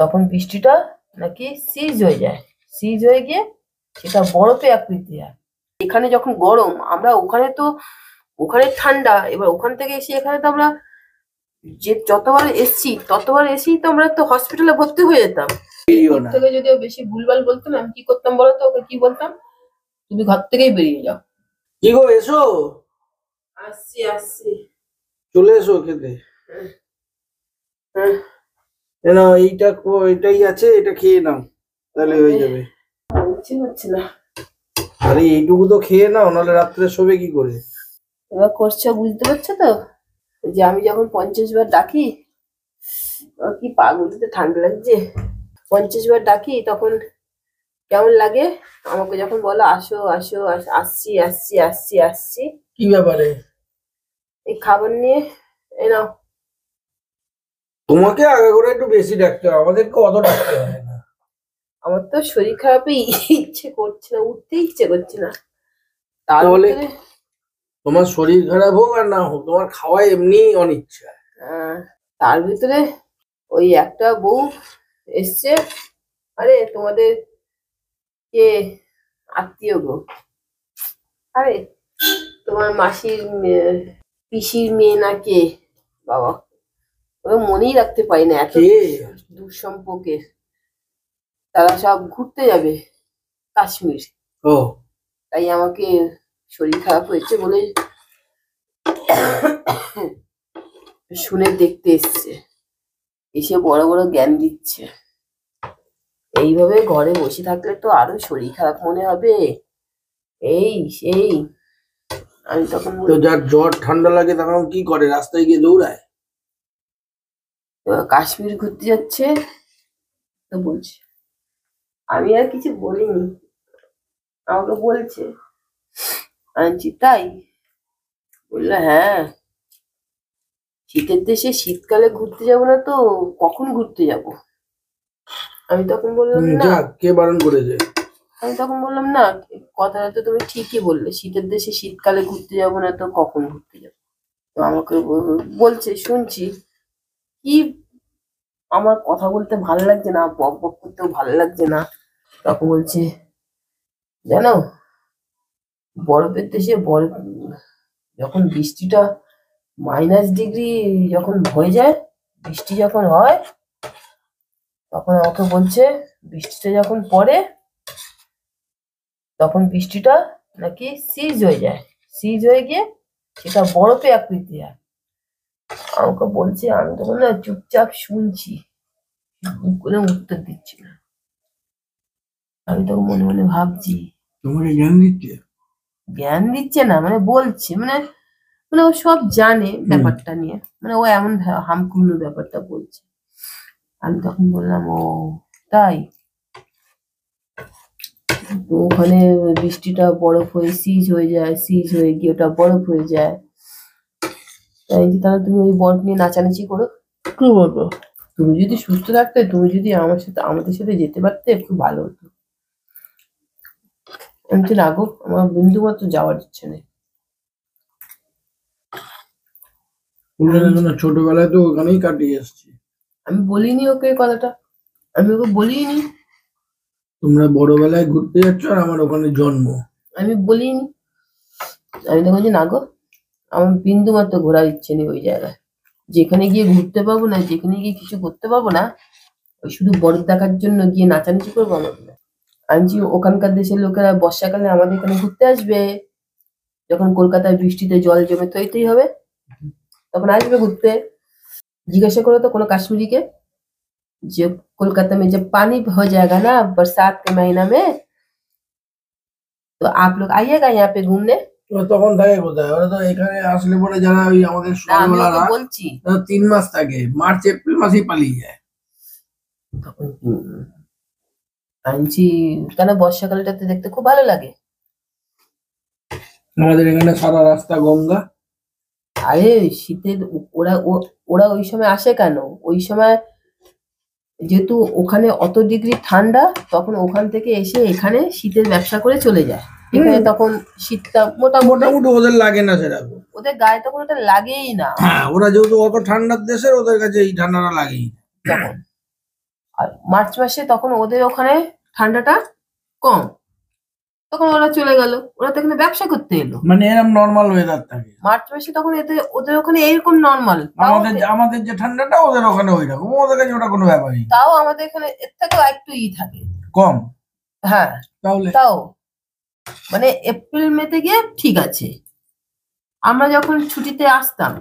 তখন বৃষ্টিটা নাকি সিজ হয়ে যায়, সিজ হয়ে গিয়ে সেটা বরফে আকৃতি হয়। এখানে যখন গরম, আমরা ওখানে তো ওখানে ঠান্ডা, এবার ওখান থেকে এসে এখানে তো আমরা যে যতবার এসছি তো আমরা তো হসপিটালে ভর্তি হয়ে যেতাম। ওর থেকে যদি ও বেশি ভুলভাল বলতো না, আমি কি করতাম বলতো? ওকে কি বলতাম, তুমি ঘর থেকেই বেরিয়ে যাও। কি গো, এসো। আসছি চলে এসো খেতে। না, এটাই আছে, এটা খেয়ে নাও, তাহলে হয়ে যাবে। হচ্ছে না। আরে এইটুকু তো খেয়ে নাও, নাহলে রাত্রে শোবে কি করে? এবার করছো, বুঝতে পারছো তো যে আমি যখন 50 বার ডাকি, কি পাগলিতে ঠান্ডা লাগছে, 50 বার ডাকি তখন কেমন লাগে আমাকে যখন বলো আসো আসো, আসছি। কি ব্যাপারে? এই খাবার নিয়ে এই নাও। তোমাকে আগে করে একটু বেশি ডাকতে হয়, আমাদেরকে অত ডাকতে হয় না। আমার তো শরীর খারাপে ইচ্ছে করছে না, উঠতে ইচ্ছে করছে না। তাহলে তোমার শরীর খারাপ হোক আর না হোক, তোমার খাওয়া এমনি অনিচ্ছা। তার ভিতরে ওই একটা বউ এসছে, আরে তোমাদের কে আত্মীয় গো, আরে তোমার মাসির পিসির মেয়ে না কে, বাবা ওরা মনেই রাখতে পারি না, এত দূর সম্পর্কের। তারা সব ঘুরতে যাবে কাশ্মীর। ও, তাই আমাকে শরীর খারাপ হয়েছে বলে শুনে দেখতে এসছে, এসে বড় বড় জ্ঞান দিচ্ছে। এইভাবে ঘরে বসে থাকলে তো আরো শরীর খারাপ মনে হবে, এই সেই। আমি তখন তো যার জ্বর ঠান্ডা লাগে তখন কি করে, রাস্তায় গিয়ে দৌড়ায়? কাশ্মীর ঘুরতে যাচ্ছে তো বলছে, আমি আর কিছু বলিনি, আমাকে বলছে আনছি তাই। বললো হ্যাঁ, শীতের দেশে শীতকালে ঘুরতে যাবো না তো কখন ঘুরতে যাব? আমি তখন বললাম না, কে বারণ করেছে? আমি তখন বললাম না, কথাটা তো তুমি ঠিকই বললে, শীতের দেশে শীতকালে ঘুরতে যাবো না তো কখন ঘুরতে যাবো? তো আমাকে বলছে, শুনছি কি, আমার কথা বলতে ভালো লাগছে না, বক বক করতেও ভালো লাগছে না। তখন বলছে জানো, বরফের দেশে বরফ যখন বৃষ্টিটা -ডিগ্রি যখন হয়ে যায়, বৃষ্টি যখন হয়, তখন আমাকে বলছে বৃষ্টিটা যখন পড়ে তখন বৃষ্টিটা নাকি সিজ হয়ে যায়, সিজ হয়ে গিয়ে সেটা বরফে আকৃতি হয়। আমাকে বলছে, আমি তখন না চুপচাপ শুনছি, কোনো উত্তর দিচ্ছি না। আমি তখন মনে মনে ভাবছি, তোমাকে জ্ঞান দিচ্ছে? জ্ঞান দিচ্ছে না মানে বলছে, মানে মানে ও সব জানে ব্যাপারটা নিয়ে, মানে ও এমন হামকুমু ব্যাপারটা বলছে। আমি তখন বললাম ও তাই, তো ওখানে বৃষ্টিটা বরফ হয়ে সিজ হয়ে যায়, সিজ হয়ে গিয়ে ওটা বরফ হয়ে যায়। তাই তাহলে তুমি ওই বরফ নিয়ে নাচানাচি করো, কি বলবো? তুমি যদি সুস্থ থাকতে, তুমি যদি আমাদের সাথে যেতে পারতে খুব ভালো হতো। আমি তো রাগো, আমার বিন্দু মাত্র যাওয়ার ইচ্ছে নেই। ছোটবেলায় তো ওখানেই কাটিয়ে এসছি। আমি বলিনি ওকে কথাটা, আমি ওকে বলিনি তোমরা বড়বেলায় ঘুরতে যাচ্ছ আর আমার ওখানে জন্ম। আমি বলিনি, আমি তো বলছি না গো, আমার বিন্দু মাত্র ঘোরার ইচ্ছে নেই ওই জায়গায়। যেখানে গিয়ে ঘুরতে পারবো না, যেখানে গিয়ে কিছু করতে পারবো না, ওই শুধু বরফ দেখার জন্য গিয়ে নাচানাচি করবো আমার না। আনছি ওখানকার দেশের লোকেরা বর্ষাকালে আমাদের এখানে ঘুরতে আসবে, যখন কলকাতায় বৃষ্টিতে জল জমে তৈরি হবে তখন আসবে ঘুরতে। जिज्ञासा करो तो कोनो कश्मीरी के, जो कोलकाता में जब पानी हो जाएगा ना बरसात के महीना में, तो आप लोग आइएगा यहाँ पे घूमने। তখন থাকে কোথায়? ওরা তো এখানে আসলে পরে যারা ওই আমাদের সকালবেলা বলছি 3 মাস থাকে, মার্চ এপ্রিল মাসেই পালিয়ে যায়। তখন আনছি কেন, বর্ষাকালটাতে দেখতে খুব ভালো লাগে। আমাদের এখানে সারা রাস্তা গঙ্গা। আরে শীতের ওরা ওই সময় আসে কেন, ওই সময় যেহেতু ওখানে অত ডিগ্রি ঠান্ডা, তখন ওখান থেকে এসে এখানে শীতের ব্যবসা করে চলে যায়। এখানে তখন শীতটা মোটামুটি ওদের লাগে না সেরকম, ওদের গায়ে তখন ওটা লাগেই না। হ্যাঁ, ওরা যেহেতু অত ঠান্ডার দেশের, ওদের কাছে এই ঠান্ডাটা লাগেই। তখন আর মার্চ মাসে তখন ওদের ওখানে ঠান্ডাটা কম, তখন ওরা চলে গেল, ওরা তো এখানে ব্যবসা করতে এলো। মানে এরকম নর্মাল ওয়েদার থাকে। মার্চ মাসে তখন ওদের ওখানে এইরকম নর্মাল, আমাদের যে ঠান্ডাটা ওদের ওখানে ওই রকম, ওদের কাছে ওটা কোনো ব্যাপারই না। তাও আমাদের এখানে এর থেকেও একটু থাকে কম। হ্যাঁ, তাহলে তাও মানে এপ্রিল মেতে গিয়ে ঠিক আছে। আমরা যখন ছুটিতে আসতাম,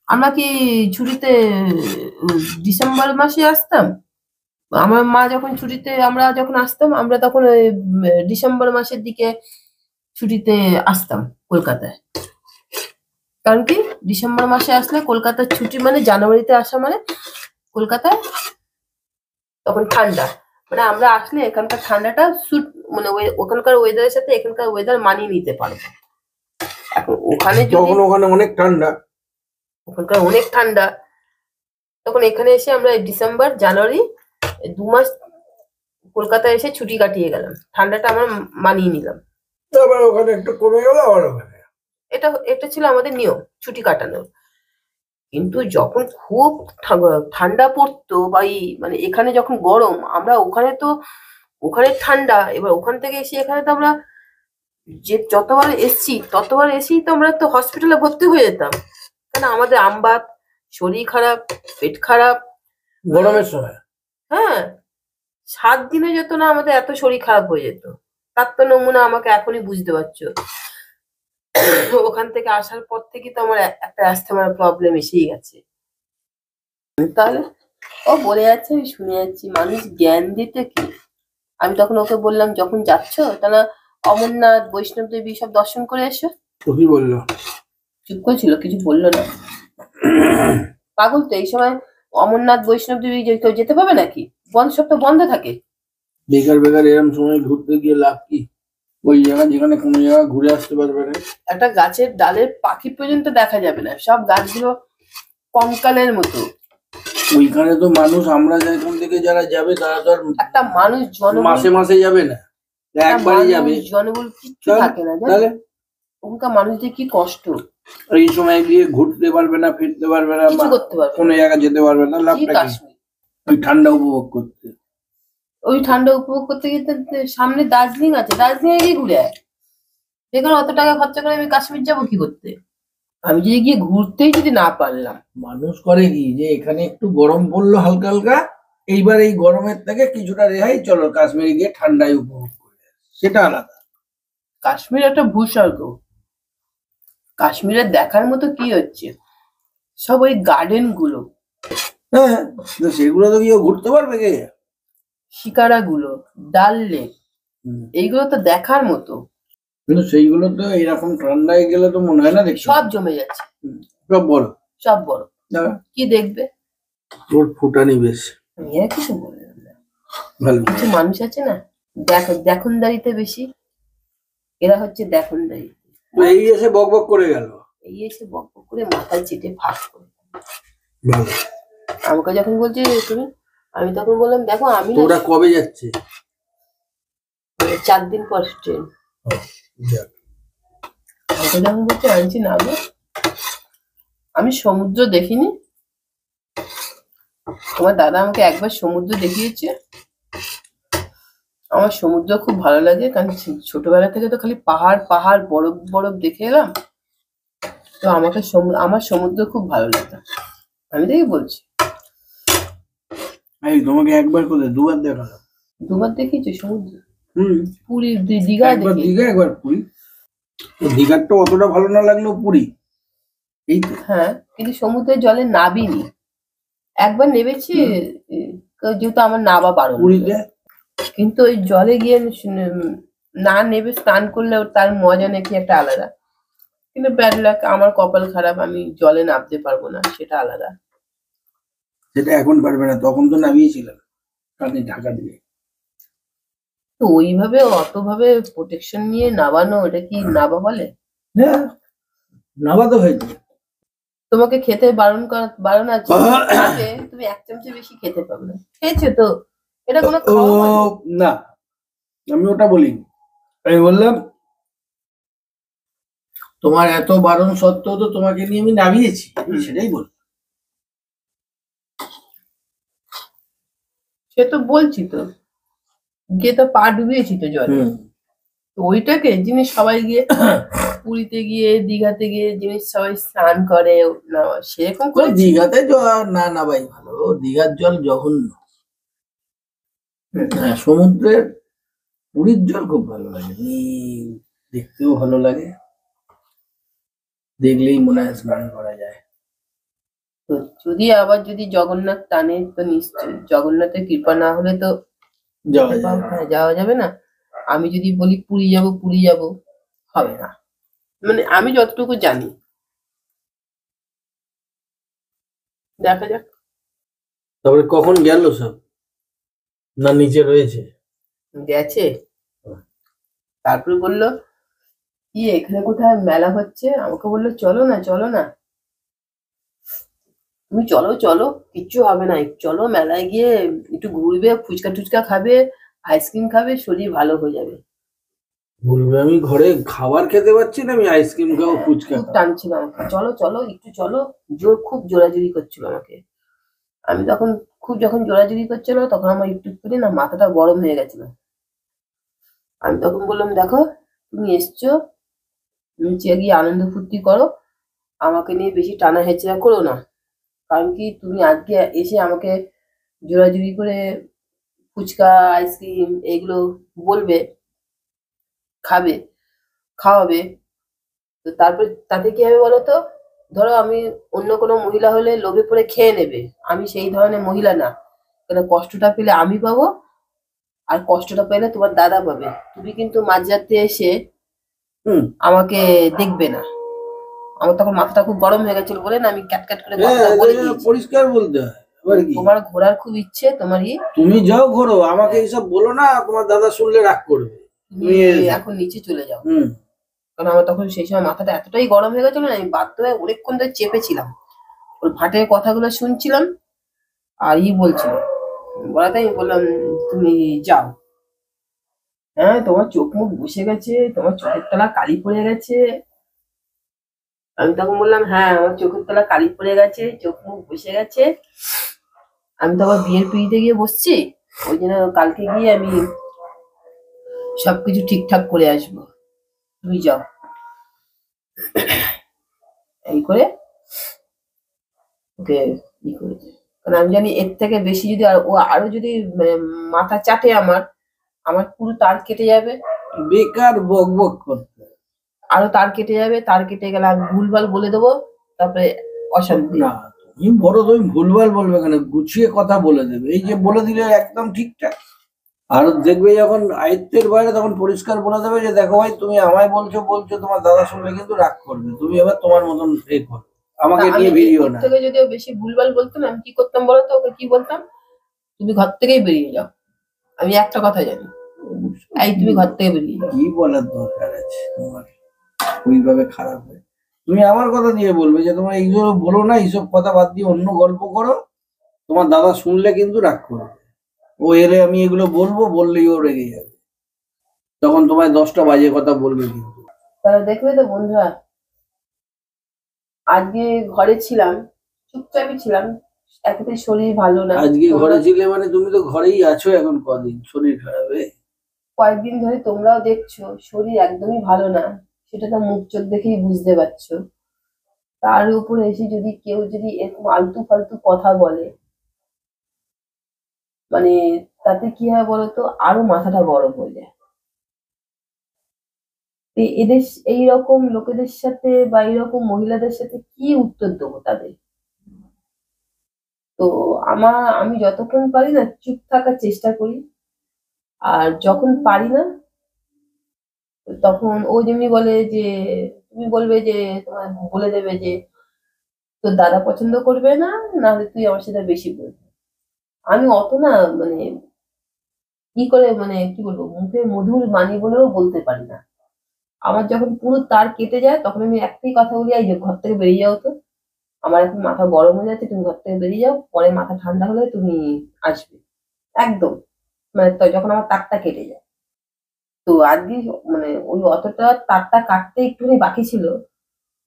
আমরা কি ছুটিতে ডিসেম্বর মাসে আসতাম, আমার মা যখন ছুটিতে আমরা যখন আসতাম, আমরা তখন ওই ডিসেম্বর মাসের দিকে ছুটিতে আসতাম কলকাতায়। কারণ কি ডিসেম্বর মাসে আসলে কলকাতার ছুটি মানে জানুয়ারিতে আসা মানে কলকাতায় তখন ঠান্ডা, মানে আমরা আসলে এখানকার ঠান্ডাটা মানে ওখানকার ওয়েদারের সাথে এখানকার ওয়েদার মানিয়ে নিতে পারবো। এখন ওখানে যখন ওখানে অনেক ঠান্ডা, ওখানকার অনেক ঠান্ডা, তখন এখানে এসে আমরা ডিসেম্বর জানুয়ারি 2 মাস কলকাতায় এসে ছুটি কাটিয়ে গেলাম, ঠান্ডাটা আমরা মানিয়ে নিলাম। আবার ওখানে একটু কমে গেল, আবার ওখানে এটা ছিল আমাদের নিয়ম ছুটি কাটানোর। কিন্তু যখন খুব ঠান্ডা পড়তো বা মানে এখানে যখন গরম, আমরা ওখানে ঠান্ডা, এবার ওখান থেকে এসে এখানে তো আমরা যে যতবার এসেছি তো আমরা তো হসপিটালে ভর্তি হয়ে যেতাম, কারণ আমাদের আমবাত, শরীর খারাপ, পেট খারাপ গরমের সময়। হ্যাঁ, 7 দিনে যেত না আমাদের এত শরীর খারাপ হয়ে যেত। তার তো নমুনা আমাকে এখনই বুঝতে পারছো। ওখান থেকে আসার পর থেকে তো আমার একটা অ্যাস্থমার প্রবলেম এসেই গেছে। তাহলে ও বলে যাচ্ছে, আমি শুনে যাচ্ছি, মানুষ জ্ঞান দিতে কি। আমি তখন ওকে বললাম, যখন যাচ্ছ তাহলে অমরনাথ, বৈষ্ণব দেবী সব দর্শন করে এসো। কি বললো? চুপ করেছিল, কিছু বললো না। পাগল তো, এই সময় অমরনাথ বৈষ্ণব দেবী কেউ যেতে পাবে নাকি? সব তো বন্ধ থাকে। বেকার এরকম সময় ঘুরতে গিয়ে লাভ কি? ওই জায়গা যেখানে কোনো জায়গা ঘুরে আসতে পারবে না, একটা গাছের ডালের পাখি পর্যন্ত দেখা যাবে না, সব গাছগুলো কঙ্কালের মতো। ওইখানে তো মানুষ, আমরা এখান থেকে যারা যাবে তারা তো আর একটা মানুষ মাসে মাসে যাবে না, একবারই যাবে, জনবল কিচ্ছু থাকে না। তাহলে ওখানকার মানুষদের কি কষ্ট। এই সময় গিয়ে ঘুরতে পারবে না, ফিরতে পারবে না, কিছু করতে পারবে কোনো জায়গা যেতে পারবে না, লাভটা কি? ওই ঠান্ডা উপভোগ করতে, ওই ঠান্ডা উপভোগ করতে গিয়ে সামনে দার্জিলিং আছে, দার্জিলিং গিয়ে ঘুরে আয়। যেখানে অত টাকা খরচা করে আমি কাশ্মীর যাবো কি করতে? আমি যদি গিয়ে ঘুরতেই যদি না পারলাম। মানুষ করে কি, যে এখানে একটু গরম পড়লো হালকা হালকা, এইবার এই গরমের থেকে কিছুটা রেহাই, চলো কাশ্মীরে গিয়ে ঠান্ডায় উপভোগ করে, সেটা আলাদা। কাশ্মীর একটা ভূস্বর্গ। কাশ্মীরের দেখার মতো কি হচ্ছে, সব ওই গার্ডেন গুলো। হ্যাঁ, সেগুলো তো কেউ ঘুরতে পারবে কে? শিকারা গুলো, ডাল লেক, এইগুলো তো দেখার মতো। কিন্তু সেইগুলো তো এরকম ঠান্ডায় গেলে তো মনে হয় না দেখতে। সব জমে যাচ্ছে, সব বড় কি দেখবে? তোর ফুটানি বেশ। এরা কিছু বললাম না, কিছু মানুষ আছে না দেখনদারিতে বেশি, এরা হচ্ছে দেখনদারি। এই এসে বক বক করে গেল, এই এসে বক বক করে মাথায় চেটে ফাঁস করে আমাকে যখন বলছে তুমি, আমি তখন বললাম, দেখো আমি ওরা কবে যাচ্ছে? 4 দিন পর ট্রেন। আমাকে যখন বলছে আনছি না, আমি সমুদ্র দেখিনি। তোমার দাদা আমাকে একবার সমুদ্র দেখিয়েছে, আমার সমুদ্র খুব ভালো লাগে, কারণ ছোটবেলা থেকে তো খালি পাহাড় পাহাড়, বরফ বরফ দেখে এলাম, তো আমাকে আমার সমুদ্র খুব ভালো লাগে। আমি তাই বলছি। এই তোমাকে একবার করে দুবার দেখালাম। দুবার দেখিয়েছি সমুদ্র? পুরী, দীঘা দেখি। দীঘা, একবার পুরী। দীঘারটা অতটা ভালো না লাগলেও পুরী এই তো। হ্যাঁ, কিন্তু সমুদ্রের জলে নাবিনি, একবার নেমেছি, যেহেতু আমার নাবা বারণ। পুরীতে কিন্তু ওই জলে গিয়ে না নেবে স্নান করলে তার মজা নাকি একটা আলাদা। কিন্তু ব্যাড লাক, আমার কপাল খারাপ, আমি জলে নামতে পারবো না, সেটা আলাদা। সেটা এখন পারবে না, তখন তো নামিয়েছিলাম কানে ঢাকা দিয়ে। তো ওইভাবে অতভাবে প্রোটেকশন নিয়ে নাবানো, এটা কি নাবা বলে? হ্যাঁ, নাবা তো হয়েছে। তোমাকে খেতে বারণ আছে, তুমি 1 চামচে বেশি খেতে পাবে না। খেয়েছো তো, এটা কোনো খাওয়া না, আমি ওটা বলিনি। আমি বললাম তোমার এত বারণ সত্ত্বেও তো তোমাকে নিয়ে আমি নামিয়েছি, সেটাই বল। সে তো বলছি তো, গিয়ে তো পা ডুবিয়েছি তো জলে। হুম। তো ওইটাকে জিনিস সবাই গিয়ে পুরীতে গিয়ে দীঘাতে গিয়ে জিনিস সবাই স্নান করে, না সেরকম তো করে। দীঘাতে জল না না ভাই ভালো, দীঘার জল জঘন্য। হ্যাঁ, সমুদ্রের পুরীর জল খুব ভালো লাগে, নীল, দেখতেও ভালো লাগে, দেখলেই মনে হয় স্নান করা যায়। তো যদি আবার যদি জগন্নাথ টানে তো নিশ্চয়ই, জগন্নাথের কৃপা না হলে তো যাওয়া যেতে যায়। হ্যাঁ, যাওয়া যাবে না। আমি যদি বলি পুরী যাব পুরী যাব, হবে না, মানে আমি যতটুকু জানি। দেখা যাক। তারপরে কখন গেল সব, না নিচে রয়েছে? গেছে। তারপরে বললো কি এখানে কোথায় মেলা হচ্ছে, আমাকে বললো চলো না চলো না, তুমি চলো চলো, কিচ্ছু হবে না, চলো মেলায় গিয়ে একটু ঘুরবে, ফুচকা টুচকা খাবে, আইসক্রিম খাবে, শরীর ভালো হয়ে যাবে। বলবে আমি ঘরে খাবার খেতে পারছি না, আমি আইসক্রিম খাবো, ফুচকা খুব খাবো। টানছিল আমাকে, চলো চলো একটু চলো, খুব জোরাজুরি করছিল আমাকে। আমি তখন খুব যখন জোরাজুরি করছিল তখন আমার একটু করে না মাথাটা গরম হয়ে গেছিল। আমি তখন বললাম দেখো, তুমি এসছো, নিচে গিয়ে আনন্দ ফুর্তি করো, আমাকে নিয়ে বেশি টানা হেচড়া করো না। কারণ কি তুমি আজকে এসে আমাকে জোরাজুরি করে ফুচকা আইসক্রিম এগুলো বলবে, খাবে, খাওয়াবে, তো তারপর তাতে কি হবে বলো তো? ধরো আমি অন্য কোনো মহিলা হলে লোভে পড়ে খেয়ে নেবে, আমি সেই ধরনের মহিলা না। তাহলে কষ্টটা পেলে আমি পাবো, আর কষ্টটা পেলে তোমার দাদা পাবে। তুমি কিন্তু মাঝরাতে এসে হুম। আমাকে দেখবে না। আমার তখন মাথাটা খুব গরম হয়ে গেছিল বলে না আমি ক্যাট ক্যাট করে হ্যাঁ, কথাটা বলে এটা দিয়েছি। পরিষ্কার বলতে হয়, আবার কি? তোমার ঘোরার খুব ইচ্ছে, তোমারই তুমি যাও ঘোরো, আমাকে এইসব বলো না, তোমার দাদা শুনলে রাগ করবে। তুমি তুমি এখন নিচে চলে যাও। হুম। কারণ আমার তখন সেই সময় মাথাটা এতটাই গরম হয়ে গেছিল না, আমি বাধ্য হয়ে অনেকক্ষণ ধরে চেপেছিলাম, ওর ভাটের কথাগুলো শুনছিলাম, আর বলছিল, বলাতে আমি বললাম তুমি যাও। হ্যাঁ তোমার চোখ মুখ বসে গেছে, তোমার চোখের তলা কালি পড়ে গেছে। আমি তখন বললাম হ্যাঁ আমার চোখের তলা কালি পড়ে গেছে, চোখ মুখ বসে গেছে। আমি তো আবার বিয়ের পিড়িতে গিয়ে বসছি, ওই জন্য কালকে গিয়ে আমি সবকিছু ঠিকঠাক করে আসবো, তুমি যাও। এই করে ওকে করেছে। কারণ আমি জানি এর থেকে বেশি যদি ও আরো যদি মানে মাথা চাটে আমার, আমার পুরো তার কেটে যাবে। বেকার বক বক করতে। আরো তার কেটে যাবে, তার কেটে গেলে আমি ভুলভাল বলে দেবো, তারপরে অশান্তি। না, তুমি বড়, তুমি ভুলভাল বলবে কেন, গুছিয়ে কথা বলে দেবে, এই যে বলে দিলে একদম ঠিকঠাক। আর দেখবে যখন আয়ত্তের বাইরে তখন পরিষ্কার বলে দেবে যে দেখো ভাই, তুমি আমায় বলছো বলছো, তোমার দাদা শুনলে কিন্তু রাগ করবে, তুমি এবার তোমার মতন এ করো, আমাকে আমি নিয়ে ভিড়িও ওর না। থেকে যদি ও বেশি ভুলভাল বলতো না, আমি কি করতাম বলতো? ওকে কি বলতাম, তুমি ঘর থেকেই বেরিয়ে যাও। আমি একটা কথা জানি, এই তুমি ঘর থেকে বেরিয়ে যাও। কি বলার দরকার আছে তোমার ওইভাবে খারাপ হয়? তুমি আমার কথা দিয়ে বলবে যে তোমার এইগুলো বলো না, এইসব কথা বাদ দিয়ে অন্য গল্প করো, তোমার দাদা শুনলে কিন্তু রাগ করবে। ও এলে আমি এগুলো বলবো, বললেই ও রেগে যাবে, তখন তোমায় 10টা বাজে কথা বলবে কিন্তু। তাহলে দেখবে তো বন্ধুরা, আজকে ঘরে ছিলাম, চুপচাপই ছিলাম, একেতে শরীর ভালো না। আজকে ঘরে তোমরা ছিলে মানে তুমি তো ঘরেই আছো এখন কদিন, শরীর খারাপ কয়েকদিন ধরে তোমরাও দেখছো শরীর একদমই ভালো না, সেটা তো মুখ চোখ দেখেই বুঝতে পারছো। তার উপরে এসে যদি কেউ যদি এরকম আলতু ফালতু কথা বলে, মানে তাতে কি হয় বলতো, আরো মাথাটা গরম হয়ে যায়। এদের এইরকম লোকেদের সাথে বা এইরকম মহিলাদের সাথে কি উত্তর দেবো তাদের? তো আমি যতক্ষণ পারি না চুপ থাকার চেষ্টা করি, আর যখন পারি না তখন ও যেমনি বলে যে, তুমি বলবে যে, তোমার বলে দেবে যে তোর দাদা পছন্দ করবে না, নাহলে তুই আমার সাথে বেশি বলবি। আমি অত না মানে কি করে মানে কি বলবো, মুখে মধুর বাণী বলেও বলতে পারি না। আমার যখন পুরো তার কেটে যায় তখন আমি একটাই কথা বলি, এই যে ঘর থেকে বেরিয়ে যাও তো, আমার এখন মাথা গরম হয়ে যাচ্ছে, তুমি ঘর থেকে বেরিয়ে যাও, পরে মাথা ঠান্ডা হলে তুমি আসবে। একদম, মানে যখন আমার তারটা কেটে যায়। তো আজকে মানে ওই অতটা তারটা কাটতে একটুখানি বাকি ছিল,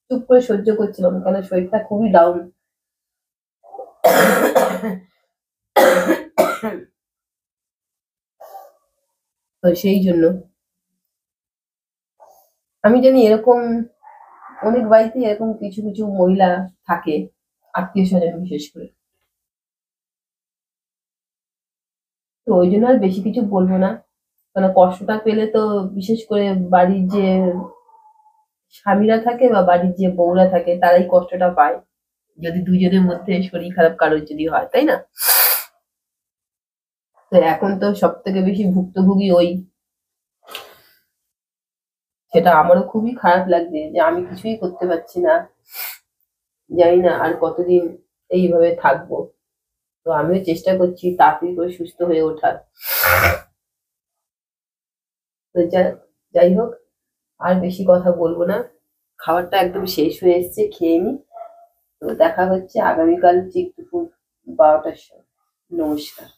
চুপ করে সহ্য করছিলাম, কেন শরীরটা খুবই ডাউন। তো সেই জন্য আমি জানি এরকম অনেক বাড়িতে এরকম কিছু কিছু মহিলা থাকে, আত্মীয় স্বজন বিশেষ করে। তো ওই জন্য আর বেশি কিছু বলবো না, কারণ কষ্টটা পেলে তো বিশেষ করে বাড়ির যে স্বামীরা থাকে বা বাড়ির যে বউরা থাকে তারাই কষ্টটা পায়, যদি দুজনের মধ্যে শরীর খারাপ কারোর যদি হয়, তাই না? তো এখন তো সব থেকে বেশি ভুক্তভোগী ওই, সেটা আমারও খুবই খারাপ লাগছে যে আমি কিছুই করতে পারছি না। জানি না আর কতদিন এইভাবে থাকবো। তো আমিও চেষ্টা করছি তাড়াতাড়ি করে সুস্থ হয়ে ওঠার। তো যাই হোক, আর বেশি কথা বলবো না, খাবারটা একদম শেষ হয়ে এসছে, খেয়ে নি। তো দেখা হচ্ছে আগামীকাল ঠিক দুপুর 12টার সময়। নমস্কার।